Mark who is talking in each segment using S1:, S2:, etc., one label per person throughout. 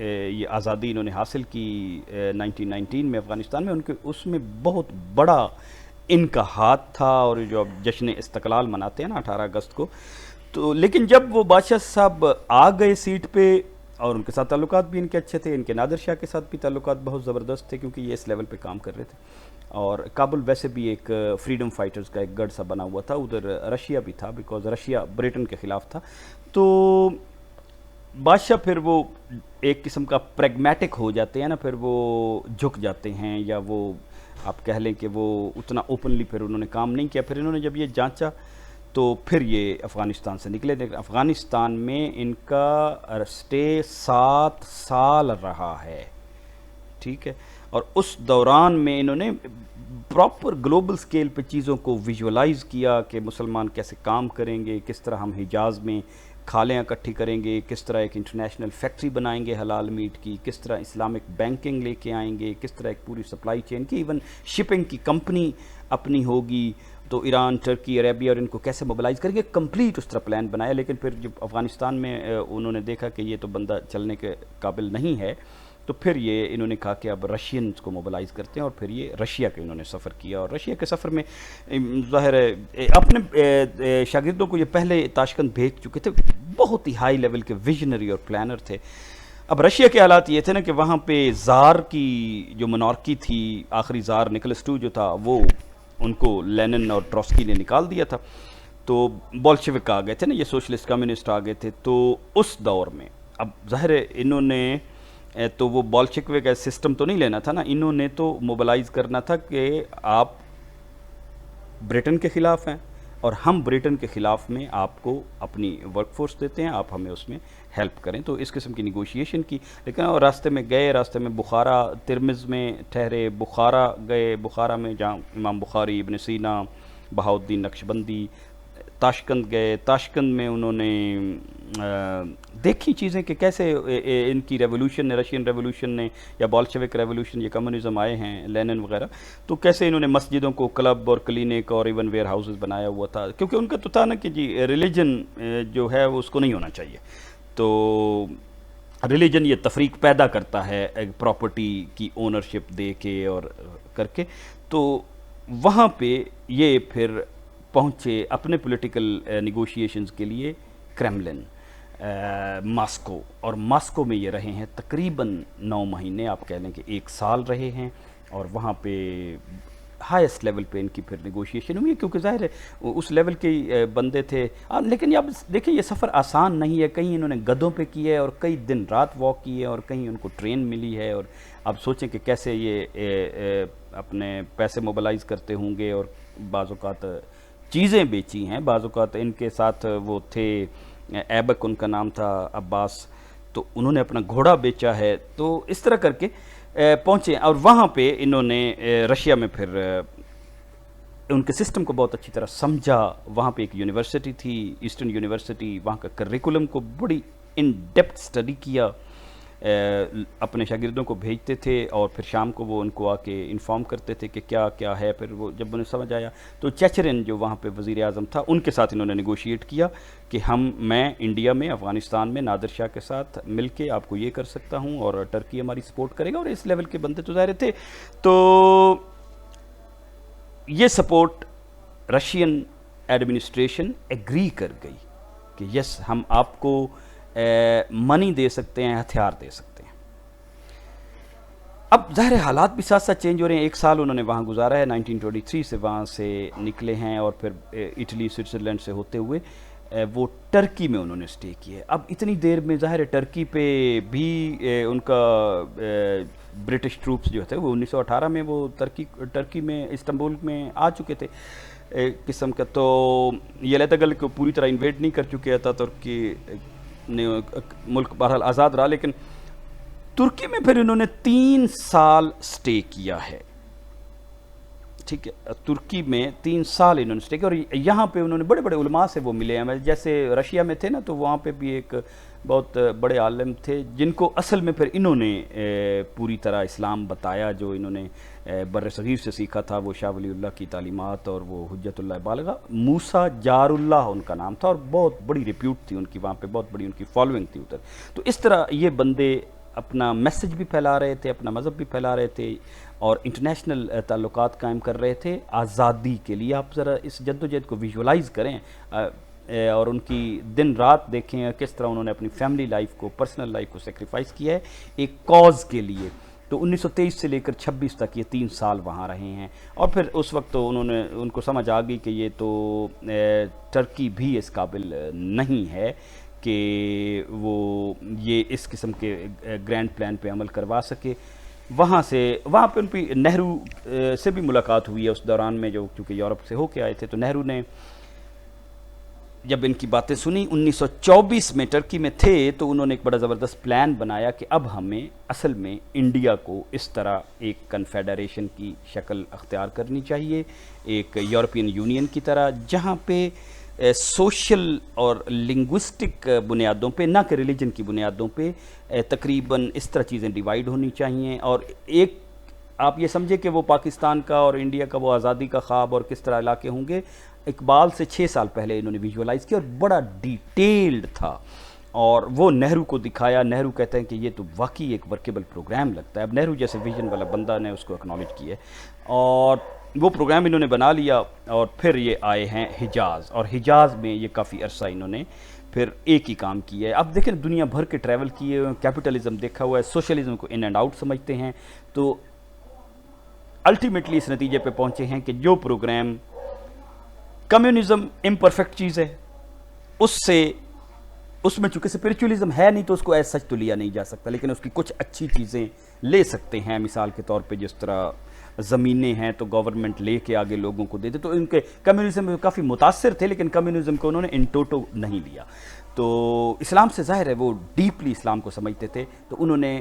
S1: یہ آزادی انہوں نے حاصل کی 1919 میں افغانستان میں، ان کے اس میں بہت بڑا ان کا ہاتھ تھا، اور جو اب جشن استقلال مناتے ہیں نا 18 اگست کو، تو لیکن جب وہ بادشاہ صاحب آ گئے سیٹ پہ، اور ان کے ساتھ تعلقات بھی ان کے اچھے تھے، ان کے نادر شاہ کے ساتھ بھی تعلقات بہت زبردست تھے کیونکہ یہ اس لیول پہ کام کر رہے تھے، اور کابل ویسے بھی ایک فریڈم فائٹرز کا ایک گڑھ سا بنا ہوا تھا، ادھر رشیا بھی تھا بیکاز رشیا بریٹن کے خلاف تھا، تو بادشاہ پھر وہ ایک قسم کا پریگمیٹک ہو جاتے ہیں نا، پھر وہ جھک جاتے ہیں، یا وہ آپ کہہ لیں کہ وہ اتنا اوپنلی پھر انہوں نے کام نہیں کیا، پھر انہوں نے جب یہ جانچا تو پھر یہ افغانستان سے نکلے، لیکن افغانستان میں ان کا اسٹے 7 سال رہا ہے، ٹھیک ہے، اور اس دوران میں انہوں نے پراپر گلوبل سکیل پہ چیزوں کو ویژولائز کیا کہ مسلمان کیسے کام کریں گے، کس طرح ہم حجاز میں کھالیں اکٹھی کریں گے، کس طرح ایک انٹرنیشنل فیکٹری بنائیں گے حلال میٹ کی، کس طرح اسلامک بینکنگ لے کے آئیں گے، کس طرح ایک پوری سپلائی چین کی، ایون شپنگ کی کمپنی اپنی ہوگی، تو ایران، ٹرکی، عربیہ اور ان کو کیسے موبلائز کریں گے، کمپلیٹ اس طرح پلان بنایا، لیکن پھر جب افغانستان میں انہوں نے دیکھا کہ یہ تو بندہ چلنے کے قابل نہیں ہے، تو پھر یہ انہوں نے کہا کہ اب رشینز کو موبلائز کرتے ہیں، اور پھر یہ رشیا کے انہوں نے سفر کیا، اور رشیا کے سفر میں ظاہر ہے اپنے شاگردوں کو یہ پہلے تاشکند بھیج چکے تھے، بہت ہی ہائی لیول کے ویژنری اور پلانر تھے۔ اب رشیا کے حالات یہ تھے نا کہ وہاں پہ زار کی جو منارکی تھی، آخری زار نکلس ٹو جو تھا، وہ ان کو لینن اور ٹروسکی نے نکال دیا تھا، تو بولشوک آ گئے تھے نا، یہ سوشلسٹ کمیونسٹ آ گئے تھے، تو اس دور میں اب ظاہر ہے انہوں نے تو وہ بولشوک کا سسٹم تو نہیں لینا تھا نا، انہوں نے تو موبلائز کرنا تھا کہ آپ بریٹن کے خلاف ہیں اور ہم بریٹن کے خلاف میں آپ کو اپنی ورک فورس دیتے ہیں، آپ ہمیں اس میں ہیلپ کریں، تو اس قسم کی نیگوشیشن کی، لیکن اور راستے میں گئے، راستے میں بخارا، ترمز میں ٹھہرے، بخارا گئے، بخارا میں جہاں امام بخاری، ابن سینا، بہاؤالدین نقشبندی، تاشکند گئے، تاشکند میں انہوں نے دیکھی چیزیں کہ کیسے ان کی ریولوشن نے، رشین ریولوشن نے یا بولشوک ریولوشن، یہ کمیونزم آئے ہیں، لینن وغیرہ، تو کیسے انہوں نے مسجدوں کو کلب اور کلینک اور ایون ویئر ہاؤسز بنایا ہوا تھا، کیونکہ ان کا تو تھا نا کہ جی ریلیجن جو ہے وہ اس کو نہیں ہونا چاہیے، تو ریلیجن یہ تفریق پیدا کرتا ہے ایک پراپرٹی کی اونرشپ دے کے اور کر کے، تو وہاں پہ یہ پھر پہنچے اپنے پولیٹیکل نیگوشیشنز کے لیے کریملن، ماسکو، اور ماسکو میں یہ رہے ہیں تقریباً 9 مہینے، آپ کہہ لیں کہ 1 سال رہے ہیں، اور وہاں پہ ہائیسٹ لیول پہ ان کی پھر نیگوشیشن ہوئی، کیونکہ ظاہر ہے اس لیول کے بندے تھے، لیکن اب دیکھیں یہ سفر آسان نہیں ہے، کہیں انہوں نے گدھوں پہ کیے اور کئی دن رات واک کیے، اور کہیں ان کو ٹرین ملی ہے، اور اب سوچیں کہ کیسے یہ اپنے پیسے موبلائز کرتے ہوں گے، اور بعض اوقات چیزیں بیچی ہیں، بعض اوقات ان کے ساتھ وہ تھے ایبک ان کا نام تھا، عباس، تو انہوں نے اپنا گھوڑا بیچا ہے، تو اس طرح کر کے پہنچے، اور وہاں پہ انہوں نے رشیا میں پھر ان کے سسٹم کو بہت اچھی طرح سمجھا، وہاں پہ ایک یونیورسٹی تھی ایسٹرن یونیورسٹی، وہاں کا کریکولم کو بڑی ان ڈیپتھ اسٹڈی کیا، اپنے شاگردوں کو بھیجتے تھے، اور پھر شام کو وہ ان کو آ کے انفارم کرتے تھے کہ کیا کیا ہے، پھر وہ جب انہیں سمجھ آیا تو چیچرن جو وہاں پہ وزیر اعظم تھا، ان کے ساتھ انہوں نے نیگوشیٹ کیا کہ میں انڈیا میں، افغانستان میں نادر شاہ کے ساتھ مل کے آپ کو یہ کر سکتا ہوں، اور ٹرکی ہماری سپورٹ کرے گا، اور اس لیول کے بندے تو ظاہر تھے، تو یہ سپورٹ رشین ایڈمنسٹریشن ایگری کر گئی کہ یس ہم آپ کو منی دے سکتے ہیں، ہتھیار دے سکتے ہیں۔ اب ظاہر حالات بھی ساتھ ساتھ چینج ہو رہے ہیں، 1 سال انہوں نے وہاں گزارا ہے، 1923 سے وہاں سے نکلے ہیں، اور پھر اٹلی، سوئٹزرلینڈ سے ہوتے ہوئے وہ ٹرکی میں انہوں نے سٹے کیا ہے۔ اب اتنی دیر میں ظاہر ہے ٹرکی پہ بھی ان کا برٹش ٹروپس جو تھے وہ 1918 میں وہ ٹرکی میں استنبول میں آ چکے تھے ایک قسم کا، تو یہ علیحدہ گل کو پوری طرح انویڈ نہیں کر چکے تھا، ترکی نے ملک بہرحال آزاد رہا، لیکن ترکی میں پھر انہوں نے 3 سال سٹے کیا ہے، ٹھیک ہے، ترکی میں 3 سال انہوں نے سٹے کیا، اور یہاں پہ انہوں نے بڑے بڑے علماء سے وہ ملے ہیں، جیسے رشیا میں تھے نا، تو وہاں پہ بھی ایک بہت بڑے عالم تھے جن کو اصل میں پھر انہوں نے پوری طرح اسلام بتایا، جو انہوں نے بر صغیر سے سیکھا تھا، وہ شاہ ولی اللہ کی تعلیمات اور وہ حجت اللہ بالغہ، موسیٰ جار اللہ ان کا نام تھا، اور بہت بڑی ریپیوٹ تھی ان کی وہاں پہ، بہت بڑی ان کی فالوئنگ تھی ادھر، تو اس طرح یہ بندے اپنا میسج بھی پھیلا رہے تھے، اپنا مذہب بھی پھیلا رہے تھے اور انٹرنیشنل تعلقات قائم کر رہے تھے آزادی کے لیے. آپ ذرا اس جدوجہد کو ویژولائز کریں اور ان کی دن رات دیکھیں کس طرح انہوں نے اپنی فیملی لائف کو، پرسنل لائف کو سیکریفائس کیا ہے ایک کاز کے لیے. تو 1923 سے لے کر 26 تک یہ 3 سال وہاں رہے ہیں، اور پھر اس وقت تو ان کو سمجھ آ گئی کہ یہ تو ٹرکی بھی اس قابل نہیں ہے کہ وہ یہ اس قسم کے گرینڈ پلان پہ عمل کروا سکے. وہاں پہ ان پہ نہرو سے بھی ملاقات ہوئی ہے اس دوران میں، جو چونکہ یورپ سے ہو کے آئے تھے. تو نہرو نے جب ان کی باتیں سنی 1924 میں ٹرکی میں تھے، تو انہوں نے ایک بڑا زبردست پلان بنایا کہ اب ہمیں اصل میں انڈیا کو اس طرح ایک کنفیڈریشن کی شکل اختیار کرنی چاہیے، ایک یورپین یونین کی طرح، جہاں پہ سوشل اور لنگوسٹک بنیادوں پہ، نہ کہ ریلیجن کی بنیادوں پہ تقریباً اس طرح چیزیں ڈیوائیڈ ہونی چاہیے. اور ایک آپ یہ سمجھے کہ وہ پاکستان کا اور انڈیا کا وہ آزادی کا خواب اور کس طرح علاقے ہوں گے، اقبال سے 6 سال پہلے انہوں نے ویژولائز کیا اور بڑا ڈیٹیلڈ تھا، اور وہ نہرو کو دکھایا. نہرو کہتے ہیں کہ یہ تو واقعی ایک ورکیبل پروگرام لگتا ہے. اب نہرو جیسے ویژن والا بندہ نے اس کو اکنالج کیا ہے، اور وہ پروگرام انہوں نے بنا لیا. اور پھر یہ آئے ہیں حجاز، اور حجاز میں یہ کافی عرصہ انہوں نے پھر ایک ہی کام کیا ہے. اب دیکھیں دنیا بھر کے ٹریول کیے ہوئے، کیپٹلزم دیکھا ہوا ہے، سوشلزم کو ان اینڈ آؤٹ سمجھتے ہیں. تو الٹیمیٹلی اس نتیجے پہ پہنچے ہیں کہ جو پروگرام کمیونزم امپرفیکٹ چیز ہے، اس میں چونکہ اسپرچولیزم ہے نہیں تو اس کو ایز سچ تو لیا نہیں جا سکتا، لیکن اس کی کچھ اچھی چیزیں لے سکتے ہیں. مثال کے طور پہ جس طرح زمینیں ہیں تو گورنمنٹ لے کے آگے لوگوں کو دے دے. تو ان کے کمیونزم میں کافی متاثر تھے، لیکن کمیونزم کو انہوں نے ان ٹوٹو نہیں لیا. تو اسلام سے ظاہر ہے وہ ڈیپلی اسلام کو سمجھتے تھے. تو انہوں نے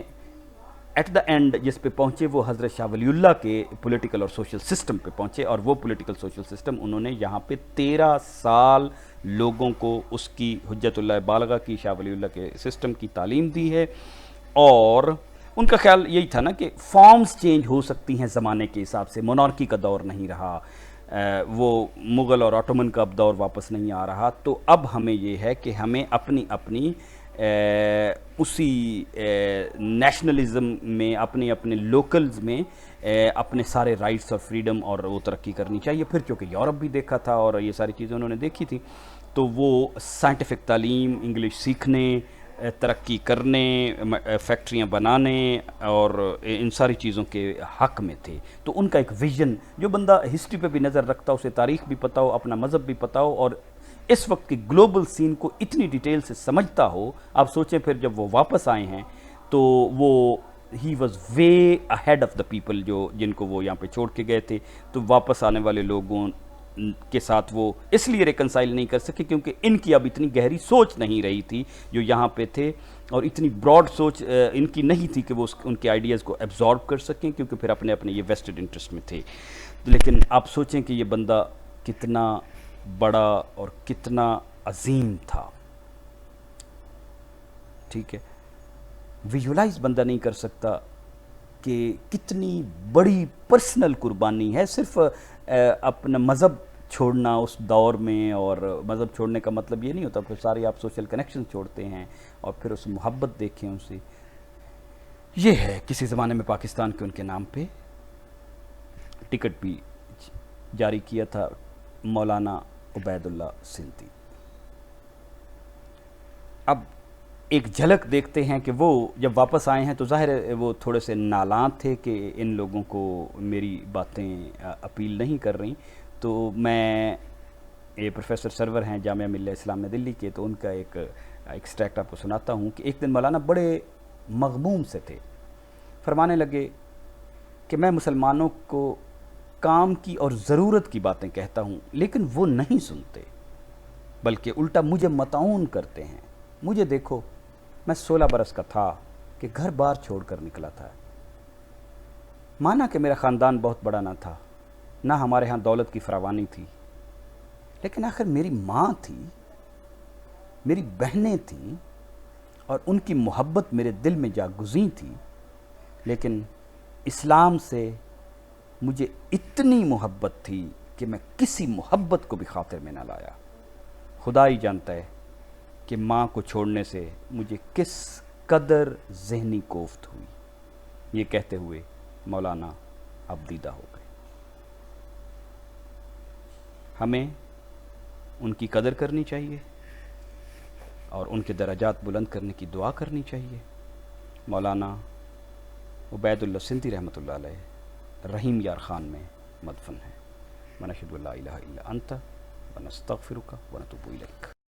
S1: ایٹ دا اینڈ جس پہ پہنچے وہ حضرت شاہ ولی اللہ کے پولیٹیکل اور سوشل سسٹم پہ پہنچے، اور وہ پولیٹیکل سوشل سسٹم انہوں نے یہاں پہ 13 سال لوگوں کو اس کی حجت اللہ بالغہ کی، شاہ ولی اللہ کے سسٹم کی تعلیم دی ہے. اور ان کا خیال یہی تھا نا کہ فارمز چینج ہو سکتی ہیں زمانے کے حساب سے، مونارکی کا دور نہیں رہا، وہ مغل اور آٹومن کا اب دور واپس نہیں آ رہا. تو اب ہمیں یہ ہے کہ ہمیں اپنی اسی نیشنلزم میں، اپنے لوکلز میں اپنے سارے رائٹس اور فریڈم اور وہ ترقی کرنی چاہیے. پھر چونکہ یورپ بھی دیکھا تھا اور یہ ساری چیزیں انہوں نے دیکھی تھی، تو وہ سائنٹیفک تعلیم، انگلش سیکھنے، ترقی کرنے، فیکٹریاں بنانے اور ان ساری چیزوں کے حق میں تھے. تو ان کا ایک ویژن، جو بندہ ہسٹری پہ بھی نظر رکھتا ہو، اسے تاریخ بھی پتہ ہو، اپنا مذہب بھی پتہ ہو، اور اس وقت کی گلوبل سین کو اتنی ڈیٹیل سے سمجھتا ہو. آپ سوچیں پھر جب وہ واپس آئے ہیں تو وہ he was way ahead of the people, جن کو وہ یہاں پہ چھوڑ کے گئے تھے. تو واپس آنے والے لوگوں کے ساتھ وہ اس لیے ریکنسائل نہیں کر سکے کیونکہ ان کی اب اتنی گہری سوچ نہیں رہی تھی جو یہاں پہ تھے، اور اتنی براڈ سوچ ان کی نہیں تھی کہ وہ ان کے آئیڈیاز کو ایبزارب کر سکیں، کیونکہ پھر اپنے یہ ویسٹڈ انٹرسٹ میں تھے. لیکن آپ سوچیں کہ یہ بندہ کتنا بڑا اور کتنا عظیم تھا. ٹھیک ہے، ویژولائز بندہ نہیں کر سکتا کہ کتنی بڑی پرسنل قربانی ہے صرف اپنا مذہب چھوڑنا اس دور میں. اور مذہب چھوڑنے کا مطلب یہ نہیں ہوتا پھر سارے آپ سوشل کنیکشن چھوڑتے ہیں اور پھر اس محبت دیکھیں اسے. یہ ہے کسی زمانے میں پاکستان کے ان کے نام پہ ٹکٹ بھی جاری کیا تھا مولانا عبید اللہ سندھی. اب ایک جھلک دیکھتے ہیں کہ وہ جب واپس آئے ہیں تو ظاہر ہے وہ تھوڑے سے نالاں تھے کہ ان لوگوں کو میری باتیں اپیل نہیں کر رہی. تو میں یہ پروفیسر سرور ہیں جامعہ ملیہ اسلامیہ دلی کے، تو ان کا ایک ایکسٹریکٹ آپ کو سناتا ہوں کہ ایک دن مولانا بڑے مغموم سے تھے. فرمانے لگے کہ میں مسلمانوں کو کام کی اور ضرورت کی باتیں کہتا ہوں لیکن وہ نہیں سنتے، بلکہ الٹا مجھے مطعون کرتے ہیں. مجھے دیکھو، میں 16 برس کا تھا کہ گھر بار چھوڑ کر نکلا تھا. مانا کہ میرا خاندان بہت بڑا نہ تھا، نہ ہمارے ہاں دولت کی فراوانی تھی، لیکن آخر میری ماں تھی، میری بہنیں تھیں، اور ان کی محبت میرے دل میں جا گزین تھی. لیکن اسلام سے مجھے اتنی محبت تھی کہ میں کسی محبت کو بھی خاطر میں نہ لایا. خدا ہی جانتا ہے کہ ماں کو چھوڑنے سے مجھے کس قدر ذہنی کوفت ہوئی. یہ کہتے ہوئے مولانا اب دیدہ ہو گئے. ہمیں ان کی قدر کرنی چاہیے اور ان کے درجات بلند کرنے کی دعا کرنی چاہیے. مولانا عبید اللہ سندھی رحمۃ اللہ علیہ رحیم یار خان میں مدفن ہے. ونشهد ان لا الہ الا انت ونستغفرک ونتوب الیک.